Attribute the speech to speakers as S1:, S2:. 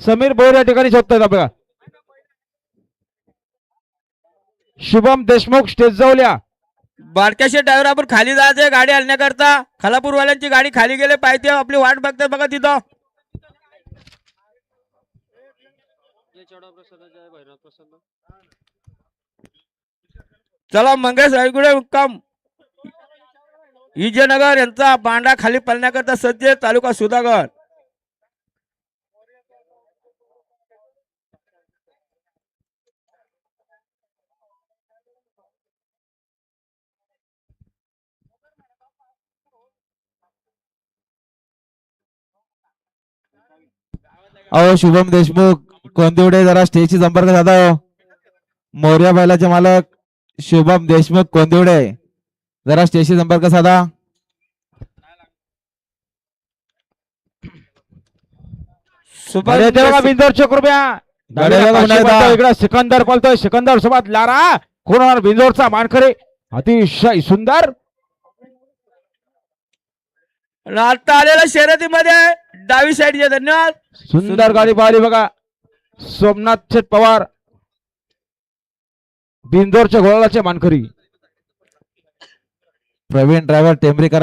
S1: समीर भोयर या ठिकाणी शोधतायत बघा. शुभम देशमुख स्टेज जाऊल्या.
S2: बारक्याशे ड्रायव्हर आपण खाली जायचंय गाडी आणण्याकरता. खालापूरवाल्यांची गाडी खाली गेले पाहिजे आपली वाट बघतात बघा तिथं. चला मंगेश ऐगुडे मुक्काम विजयनगर यांचा बांडा खाली पळण्याकरता सज्ज तालुका सुधागड.
S3: अहो शुभम देशमुख कोंदिवडे जरा स्टेजशी संपर्क साधा हो. मोर्या बैलाचे मालक शुभम देशमुख कोंदिवडे जरा स्टेजशी संपर्क साधा.
S1: बिंदोरच्या कृपया इकडे सिकंदर पळतोय. सिकंदर सोबत लारा कोण होणार बिंदोरचा मानकरी अतिशय सुंदर.
S2: आता आलेल्या शर्यतीमध्ये डावी साईडचे धन्यवाद.
S1: सुंदर गाडी पाहिली बघा. सोमनाथ शेठ पवार बिंदोरच्या घोळाचे मानकरी.
S3: प्रवीण ड्रायव्हर टेंभरीकर